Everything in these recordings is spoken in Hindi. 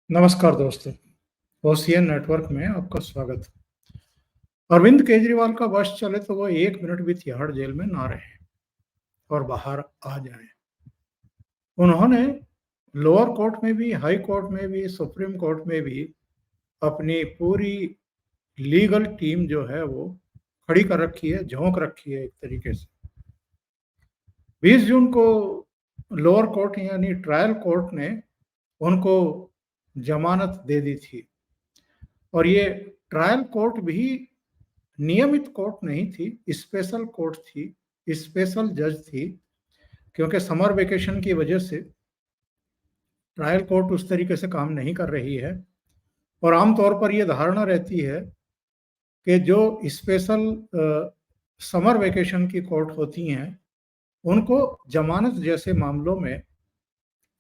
नमस्कार दोस्तों, ओशियन नेटवर्क में आपका स्वागत। अरविंद केजरीवाल का वश चले तो वो 1 मिनट भी तिहाड़ जेल में ना रहे और बाहर आ जाएं। उन्होंने लोअर कोर्ट में भी, हाई कोर्ट में भी, सुप्रीम कोर्ट में भी अपनी पूरी लीगल टीम जो है वो खड़ी कर रखी है, झोंक रखी है एक तरीके से। 20 जून को लोअर कोर्ट यानी ट्रायल कोर्ट ने उनको जमानत दे दी थी और ये ट्रायल कोर्ट भी नियमित कोर्ट नहीं थी, स्पेशल कोर्ट थी, स्पेशल जज थी, क्योंकि समर वेकेशन की वजह से ट्रायल कोर्ट उस तरीके से काम नहीं कर रही है और आमतौर पर यह धारणा रहती है कि जो स्पेशल समर वेकेशन की कोर्ट होती हैं उनको जमानत जैसे मामलों में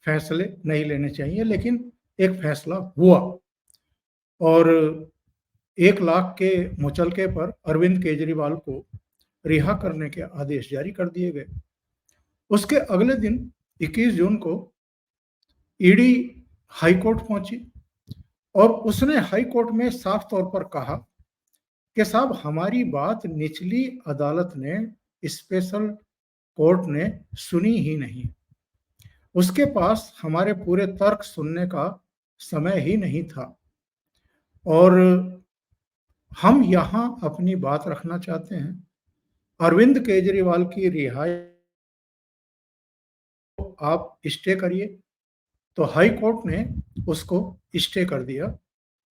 फैसले नहीं लेने चाहिए, लेकिन एक फैसला हुआ और 1 लाख के मुचलके पर अरविंद केजरीवाल को रिहा करने के आदेश जारी कर दिए गए। उसके अगले दिन 21 जून को ईडी हाई कोर्ट पहुंची और उसने हाई कोर्ट में साफ तौर पर कहा कि साहब हमारी बात निचली अदालत ने, स्पेशल कोर्ट ने सुनी ही नहीं। उसके पास हमारे पूरे तर्क सुनने का समय ही नहीं था और हम यहां अपनी बात रखना चाहते हैं। अरविंद केजरीवाल की रिहाई आप स्टे करिए। तो हाई कोर्ट ने उसको स्टे कर दिया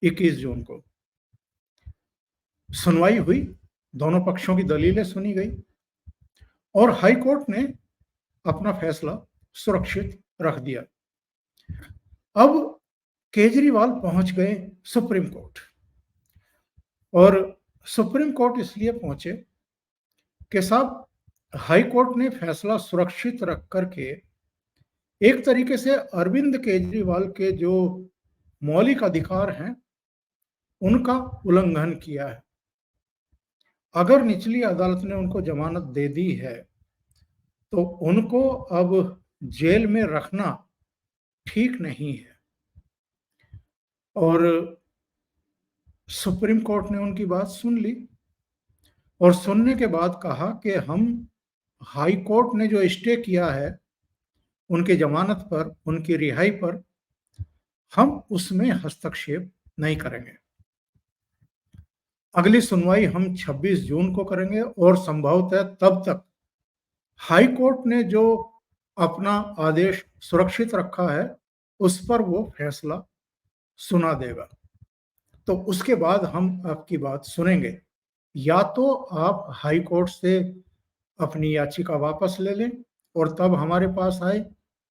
21 जून को। सुनवाई हुई, दोनों पक्षों की दलीलें सुनी गई और हाई कोर्ट ने अपना फैसला सुरक्षित रख दिया। अब केजरीवाल पहुंच गए सुप्रीम कोर्ट और सुप्रीम कोर्ट इसलिए पहुंचे कि साहब हाई कोर्ट ने फैसला सुरक्षित रख करके एक तरीके से अरविंद केजरीवाल के जो मौलिक अधिकार हैं उनका उल्लंघन किया है। अगर निचली अदालत ने उनको जमानत दे दी है तो उनको अब जेल में रखना ठीक नहीं है और सुप्रीम कोर्ट ने उनकी बात सुन ली और सुनने के बाद कहा कि हम हाई कोर्ट ने जो स्टे किया है उनकी जमानत पर, उनकी रिहाई पर, हम उसमें हस्तक्षेप नहीं करेंगे। अगली सुनवाई हम 26 जून को करेंगे और संभवतः तब तक हाई कोर्ट ने जो अपना आदेश सुरक्षित रखा है उस पर वो फैसला सुना देगा। तो उसके बाद हम आपकी बात सुनेंगे। या तो आप हाई कोर्ट से अपनी याचिका वापस ले लें और तब हमारे पास आए,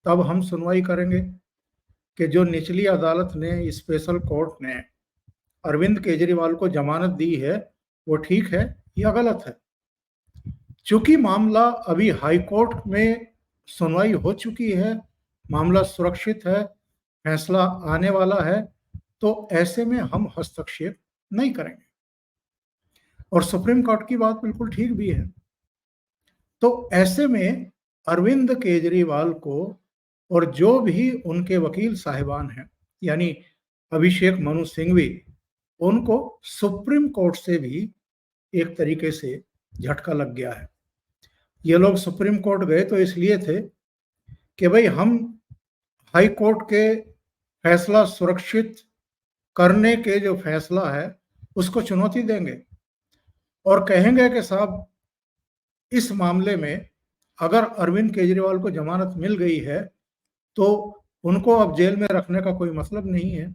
तब हम सुनवाई करेंगे कि जो निचली अदालत ने, स्पेशल कोर्ट ने अरविंद केजरीवाल को जमानत दी है वो ठीक है या गलत है। चूंकि मामला अभी हाई कोर्ट में सुनवाई हो चुकी है, मामला सुरक्षित है, फैसला आने वाला है, तो ऐसे में हम हस्तक्षेप नहीं करेंगे और सुप्रीम कोर्ट की बात बिल्कुल ठीक भी है। तो ऐसे में अरविंद केजरीवाल को और जो भी उनके वकील साहिबान हैं यानी अभिषेक मनु सिंघवी, उनको सुप्रीम कोर्ट से भी एक तरीके से झटका लग गया है। ये लोग सुप्रीम कोर्ट गए तो इसलिए थे कि भाई हम हाई कोर्ट के फैसला सुरक्षित करने के जो फैसला है उसको चुनौती देंगे और कहेंगे कि साहब इस मामले में अगर अरविंद केजरीवाल को जमानत मिल गई है तो उनको अब जेल में रखने का कोई मतलब नहीं है।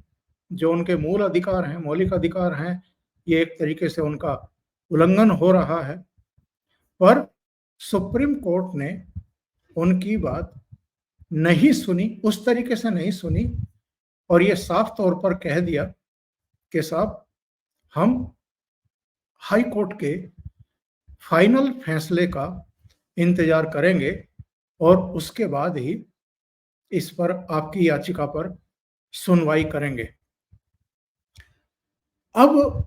जो उनके मूल अधिकार हैं, मौलिक अधिकार हैं, ये एक तरीके से उनका उल्लंघन हो रहा है। पर सुप्रीम कोर्ट ने उनकी बात नहीं सुनी, उस तरीके से नहीं सुनी और ये साफ तौर पर कह दिया कि साहब हम हाई कोर्ट के फाइनल फैसले का इंतजार करेंगे और उसके बाद ही इस पर, आपकी याचिका पर सुनवाई करेंगे। अब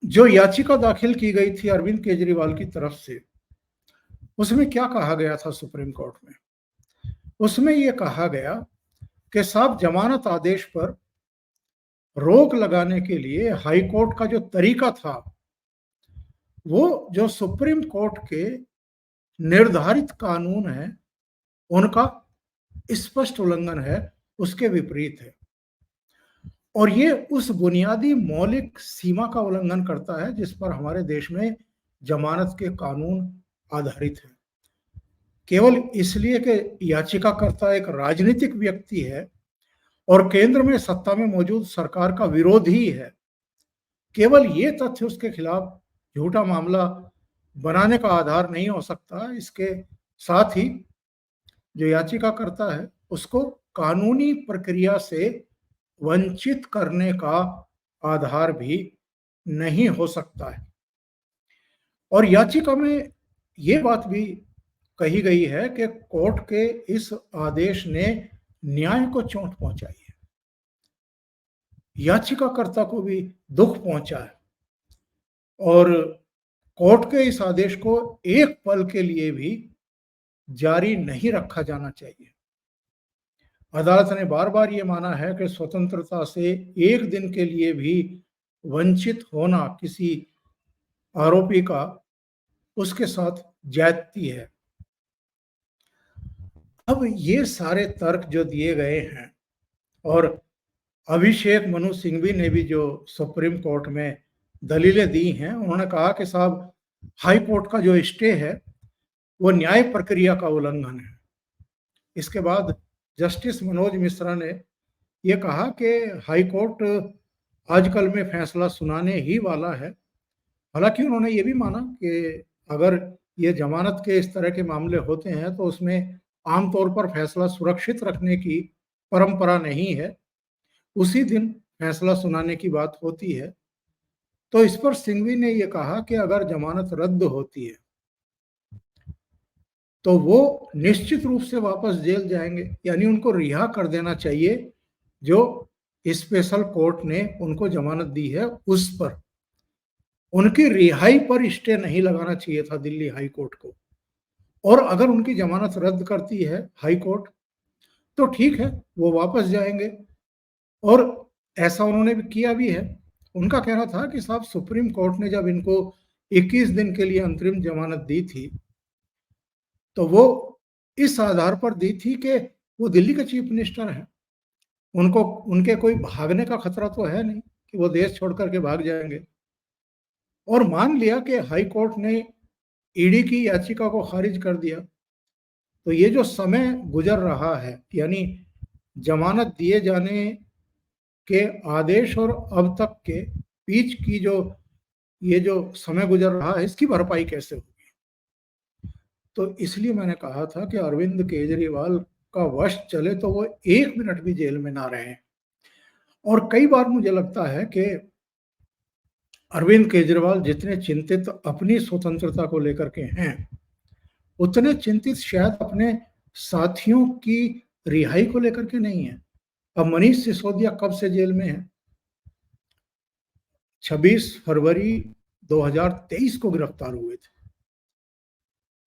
जो याचिका दाखिल की गई थी अरविंद केजरीवाल की तरफ से, उसमें क्या कहा गया था सुप्रीम कोर्ट में? उसमें यह कहा गया कि साहब जमानत आदेश पर रोक लगाने के लिए हाई कोर्ट का जो तरीका था, वो जो सुप्रीम कोर्ट के निर्धारित कानून हैं, उनका स्पष्ट उल्लंघन है, उसके विपरीत है। और ये उस बुनियादी मौलिक सीमा का उल्लंघन करता है जिस पर हमारे देश में जमानत के कानून आधारित हैं। केवल इसलिए कि याचिकाकर्ता एक राजनीतिक व्यक्ति है और केंद्र में सत्ता में मौजूद सरकार का विरोधी है, केवल ये तथ्य उसके खिलाफ झूठा मामला बनाने का आधार नहीं हो सकता। इसके साथ ही जो याचिकाकर्ता है, उसको कानूनी प्रक्रिया से वंचित करने का आधार भी नहीं हो सकता है। और याचिका में ये बात भी कही गई है कि कोर्ट के इस आदेश ने न्याय को चोट पहुंचाई है, याचिकाकर्ता को भी दुख पहुंचा है और कोर्ट के इस आदेश को एक पल के लिए भी जारी नहीं रखा जाना चाहिए। अदालत ने बार बार ये माना है कि स्वतंत्रता से एक दिन के लिए भी वंचित होना किसी आरोपी का उसके साथ ज्यादती है। अब ये सारे तर्क जो दिए गए हैं और अभिषेक मनु सिंघवी ने भी जो सुप्रीम कोर्ट में दलीलें दी हैं, उन्होंने कहा कि साहब हाई कोर्ट का जो स्टे है वो न्याय प्रक्रिया का उल्लंघन है। इसके बाद जस्टिस मनोज मिश्रा ने ये कहा कि हाई कोर्ट आजकल में फैसला सुनाने ही वाला है। हालांकि उन्होंने ये भी माना कि अगर ये जमानत के इस तरह के मामले होते हैं तो उसमें आमतौर पर फैसला सुरक्षित रखने की परंपरा नहीं है, उसी दिन फैसला सुनाने की बात होती है। तो इस पर सिंघवी ने यह कहा कि अगर जमानत रद्द होती है तो वो निश्चित रूप से वापस जेल जाएंगे, यानी उनको रिहा कर देना चाहिए। जो स्पेशल कोर्ट ने उनको जमानत दी है उस पर, उनकी रिहाई पर स्टे नहीं लगाना चाहिए था दिल्ली हाई कोर्ट को। और अगर उनकी जमानत रद्द करती है हाई कोर्ट तो ठीक है, वो वापस जाएंगे और ऐसा उन्होंने भी किया भी है। उनका कहना था कि साहब सुप्रीम कोर्ट ने जब इनको 21 दिन के लिए अंतरिम जमानत दी थी तो वो इस आधार पर दी थी कि वो दिल्ली के चीफ मिनिस्टर हैं, उनको उनके कोई भागने का खतरा तो है नहीं कि वो देश छोड़ करके भाग जाएंगे। और मान लिया कि हाई कोर्ट ने ईडी की याचिका को खारिज कर दिया, तो ये जो समय गुजर रहा है, यानी जमानत दिए जाने के आदेश और अब तक के बीच की जो ये जो समय गुजर रहा है, इसकी भरपाई कैसे होगी। तो इसलिए मैंने कहा था कि अरविंद केजरीवाल का वश चले तो वो 1 मिनट भी जेल में ना रहें। और कई बार मुझे लगता है कि अरविंद केजरीवाल जितने चिंतित अपनी स्वतंत्रता को लेकर के हैं, उतने चिंतित शायद अपने साथियों की रिहाई को लेकर के नहीं है। अब मनीष सिसोदिया कब से जेल में है? 26 फरवरी 2023 को गिरफ्तार हुए थे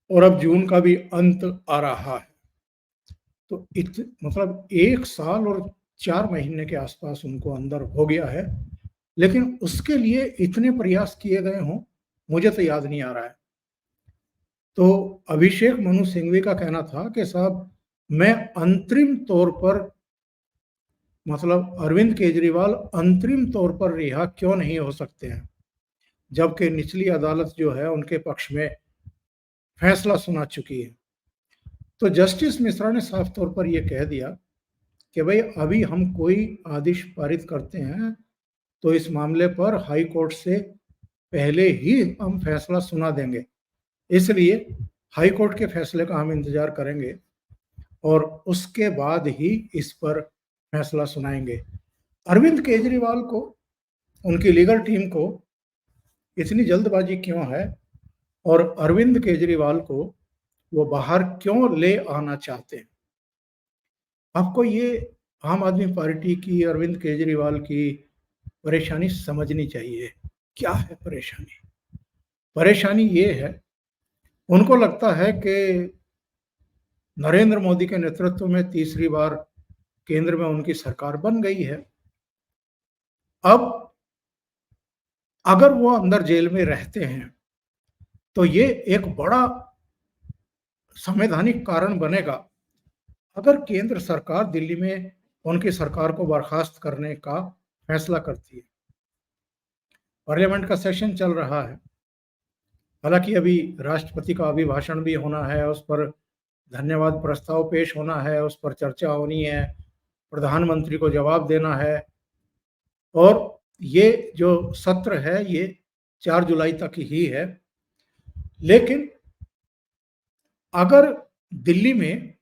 और अब जून का भी अंत आ रहा है। तो मतलब 1 साल और 4 महीने के आसपास उनको अंदर हो गया है, लेकिन उसके लिए इतने प्रयास किए गए हों मुझे तो याद नहीं आ रहा है। तो अभिषेक मनु सिंघवी का कहना था कि साहब मैं अंतरिम तौर पर, मतलब अरविंद केजरीवाल अंतरिम तौर पर रिहा क्यों नहीं हो सकते हैं, जबकि निचली अदालत जो है उनके पक्ष में फैसला सुना चुकी है। तो जस्टिस मिश्रा ने साफ तौर पर यह कह दिया कि भाई अभी हम कोई आदेश पारित करते हैं तो इस मामले पर हाई कोर्ट से पहले ही हम फैसला सुना देंगे, इसलिए हाई कोर्ट के फैसले का हम इंतजार करेंगे और उसके बाद ही इस पर फैसला सुनाएंगे। अरविंद केजरीवाल को, उनकी लीगल टीम को इतनी जल्दबाजी क्यों है और अरविंद केजरीवाल को वो बाहर क्यों ले आना चाहते हैं? आपको ये आम आदमी पार्टी की, अरविंद केजरीवाल की परेशानी समझनी चाहिए। क्या है परेशानी? परेशानी ये है, उनको लगता है कि नरेंद्र मोदी के नेतृत्व में तीसरी बार केंद्र में उनकी सरकार बन गई है अब अगर वो अंदर जेल में रहते हैं तो ये एक बड़ा संवैधानिक कारण बनेगा अगर केंद्र सरकार दिल्ली में उनकी सरकार को बर्खास्त करने का फैसला करती है। पार्लियामेंट का सेशन चल रहा है, हालांकि अभी राष्ट्रपति का अभिभाषण भी होना है, उस पर धन्यवाद प्रस्ताव पेश होना है, उस पर चर्चा होनी है, प्रधानमंत्री को जवाब देना है और ये जो सत्र है ये 4 जुलाई तक ही है। लेकिन अगर दिल्ली में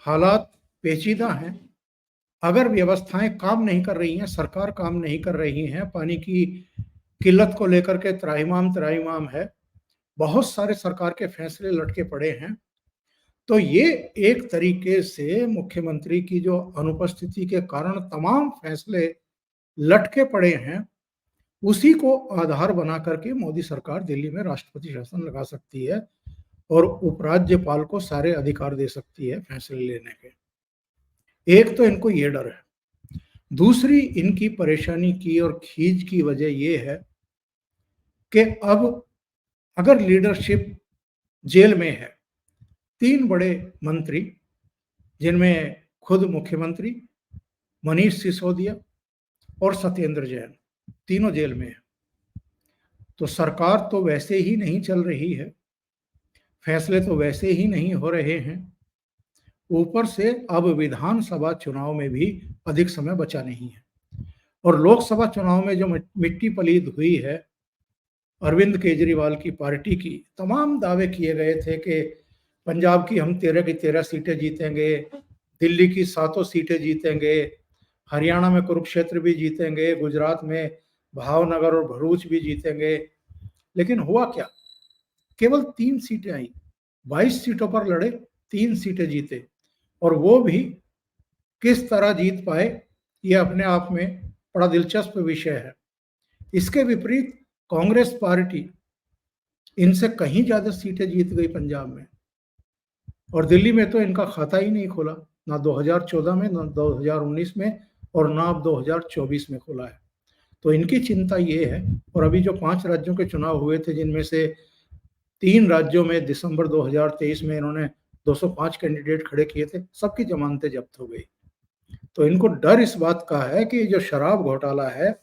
हालात पेचीदा हैं, अगर व्यवस्थाएं काम नहीं कर रही हैं, सरकार काम नहीं कर रही है, पानी की किल्लत को लेकर के त्राहिमाम त्राहिमाम है, बहुत सारे सरकार के फैसले लटके पड़े हैं, तो ये एक तरीके से मुख्यमंत्री की जो अनुपस्थिति के कारण तमाम फैसले लटके पड़े हैं, उसी को आधार बना करके मोदी सरकार दिल्ली में राष्ट्रपति शासन लगा सकती है और उपराज्यपाल को सारे अधिकार दे सकती है फैसले लेने के। एक तो इनको ये डर है, दूसरी इनकी परेशानी की और खींच की वजह ये है कि अब अगर लीडरशिप जेल में है, 3 बड़े मंत्री जिनमें खुद मुख्यमंत्री, मनीष सिसोदिया और सत्येंद्र जैन, तीनों जेल में है, तो सरकार तो वैसे ही नहीं चल रही है, फैसले तो वैसे ही नहीं हो रहे हैं, ऊपर से अब विधानसभा चुनाव में भी अधिक समय बचा नहीं है और लोकसभा चुनाव में जो मिट्टी पलीद हुई है, अरविंद केजरीवाल की पार्टी की तमाम दावे किए गए थे कि पंजाब की हम 13 की 13 सीटें जीतेंगे, दिल्ली की 7 सीटें जीतेंगे, हरियाणा में कुरुक्षेत्र भी जीतेंगे, गुजरात में भावनगर और भरूच भी जीतेंगे। लेकिन हुआ क्या, केवल 3 सीटें आई, 22 सीटों पर लड़े, 3 सीटें जीते और वो भी किस तरह जीत पाए ये अपने आप में बड़ा दिलचस्प विषय है। इसके विपरीत कांग्रेस पार्टी इनसे कहीं ज्यादा सीटें जीत गई पंजाब में और दिल्ली में तो इनका खाता ही नहीं खोला, ना 2014 में, ना 2019 में और ना अब 2024 में खोला है। तो इनकी चिंता ये है, और अभी जो 5 राज्यों के चुनाव हुए थे जिनमें से 3 राज्यों में दिसंबर 2023 में इन्होंने 205 कैंडिडेट खड़े किए थे, सबकी जमानतें जब्त हो गई। तो इनको डर इस बात का है कि जो शराब घोटाला है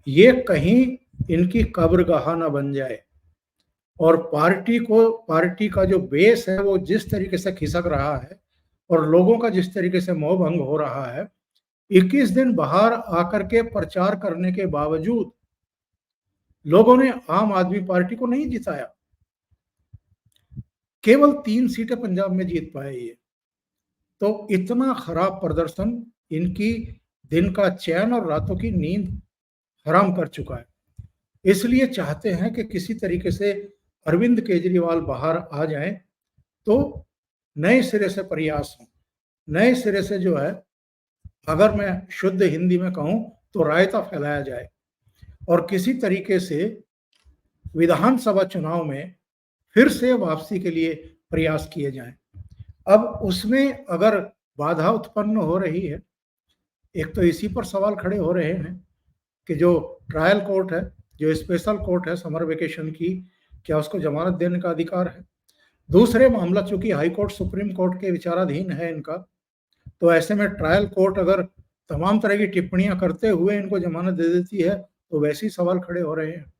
ये कहीं इनकी कब्रगाह ना बन जाए और पार्टी का जो बेस है वो जिस तरीके से खिसक रहा है और लोगों का जिस तरीके से मोह भंग हो रहा है, 21 दिन बाहर आकर के प्रचार करने के बावजूद लोगों ने आम आदमी पार्टी को नहीं जिताया, केवल 3 सीटें पंजाब में जीत पाए ये। तो इतना खराब प्रदर्शन इनकी दिन का चैन और रातों की नींद हराम कर चुका है। इसलिए चाहते हैं कि किसी तरीके से अरविंद केजरीवाल बाहर आ जाएं तो नए सिरे से प्रयास हो, नए सिरे से जो है, अगर मैं शुद्ध हिंदी में कहूं तो रायता फैलाया जाए और किसी तरीके से विधानसभा चुनाव में फिर से वापसी के लिए प्रयास किए जाएं। अब उसमें अगर बाधा उत्पन्न हो रही है, एक तो इसी पर सवाल खड़े हो रहे हैं कि जो ट्रायल कोर्ट है, जो स्पेशल कोर्ट है समर वेकेशन की, क्या उसको जमानत देने का अधिकार है। दूसरे मामला चूंकि हाई कोर्ट सुप्रीम कोर्ट के विचाराधीन है इनका, तो ऐसे में ट्रायल कोर्ट अगर तमाम तरह की टिप्पणियां करते हुए इनको जमानत दे देती है तो वैसे ही सवाल खड़े हो रहे हैं।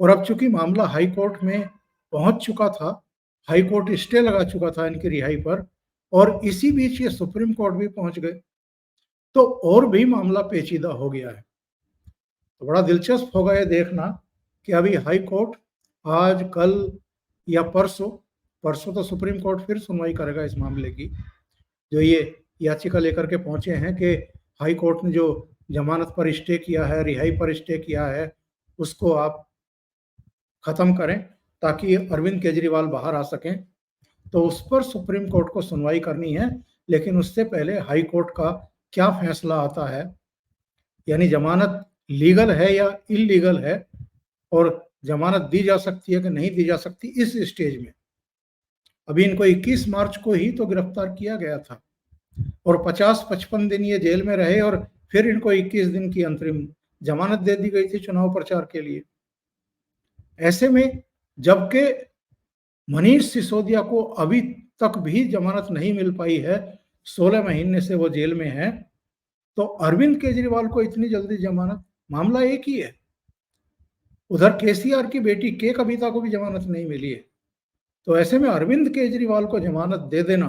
और अब चूंकि मामला हाई कोर्ट में पहुंच चुका था, हाई कोर्ट स्टे लगा चुका था इनकी रिहाई पर, और इसी बीच ये सुप्रीम कोर्ट भी पहुंच गए, तो और भी मामला पेचीदा हो गया है। तो बड़ा दिलचस्प होगा ये देखना कि अभी हाई कोर्ट आज, कल या परसों परसों तो सुप्रीम कोर्ट फिर सुनवाई करेगा इस मामले की, जो ये याचिका लेकर के पहुंचे हैं कि हाई कोर्ट ने जो जमानत पर स्टे किया है, रिहाई पर स्टे किया है, उसको आप खत्म करें ताकि अरविंद केजरीवाल बाहर आ सकें। तो उस पर सुप्रीम कोर्ट को सुनवाई करनी है, लेकिन उससे पहले हाई कोर्ट का क्या फैसला आता है, यानी जमानत लीगल है या इलीगल है और जमानत दी जा सकती है कि नहीं दी जा सकती, इस स्टेज में अभी इनको 21 मार्च को ही तो गिरफ्तार किया गया था और 50-55 दिन ये जेल में रहे और फिर इनको 21 दिन की अंतरिम जमानत दे दी गई थी चुनाव प्रचार के लिए। ऐसे में जबकि मनीष सिसोदिया को अभी तक भी जमानत नहीं मिल पाई है, 16 महीने से वो जेल में है, तो अरविंद केजरीवाल को इतनी जल्दी जमानत? मामला एक ही है। उधर केसीआर की बेटी के कविता को भी जमानत नहीं मिली है। तो ऐसे में अरविंद केजरीवाल को जमानत दे देना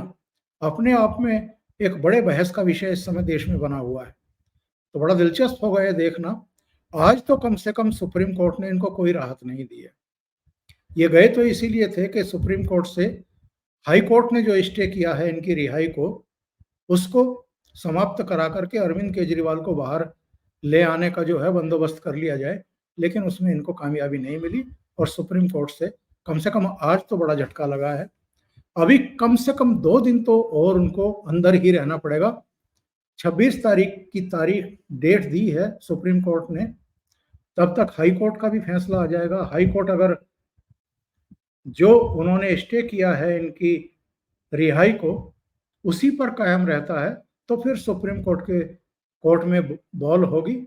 अपने आप में एक बड़े बहस का विषय इस समय देश में बना हुआ है। तो बड़ा दिलचस्प होगा ये देखना। आज तो कम से कम सुप्रीम कोर्ट ने इनको कोई राहत नहीं दी है। ये गए तो इसीलिए थे कि सुप्रीम कोर्ट से हाई कोर्ट ने जो स्टे किया है इनकी रिहाई को, उसको समाप्त करा करके अरविंद केजरीवाल को बाहर ले आने का जो है बंदोबस्त कर लिया जाए, लेकिन उसमें इनको कामयाबी नहीं मिली और सुप्रीम कोर्ट से कम आज तो बड़ा झटका लगा है। अभी कम से कम 2 दिन तो और उनको अंदर ही रहना पड़ेगा। 26 तारीख की तारीख डेट दी है सुप्रीम कोर्ट ने, तब तक हाई कोर्ट का भी फैसला आ जाएगा। हाई कोर्ट अगर जो उन्होंने स्टे किया है इनकी रिहाई को उसी पर कायम रहता है, तो फिर सुप्रीम कोर्ट में बॉल होगी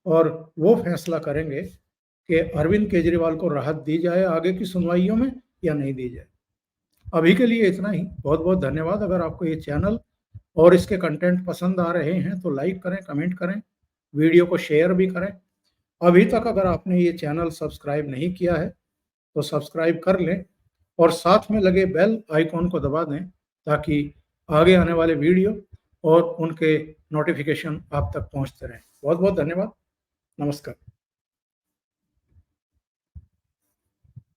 और वो फैसला करेंगे कि अरविंद केजरीवाल को राहत दी जाए आगे की सुनवाइयों में या नहीं दी जाए। अभी के लिए इतना ही। बहुत बहुत धन्यवाद। अगर आपको ये चैनल और इसके कंटेंट पसंद आ रहे हैं तो लाइक करें, कमेंट करें, वीडियो को शेयर भी करें। अभी तक अगर आपने ये चैनल सब्सक्राइब नहीं किया है तो सब्सक्राइब कर लें और साथ में लगे बेल आइकॉन को दबा दें ताकि आगे आने वाले वीडियो और उनके नोटिफिकेशन आप तक पहुंचते रहें। बहुत बहुत धन्यवाद। नमस्कार।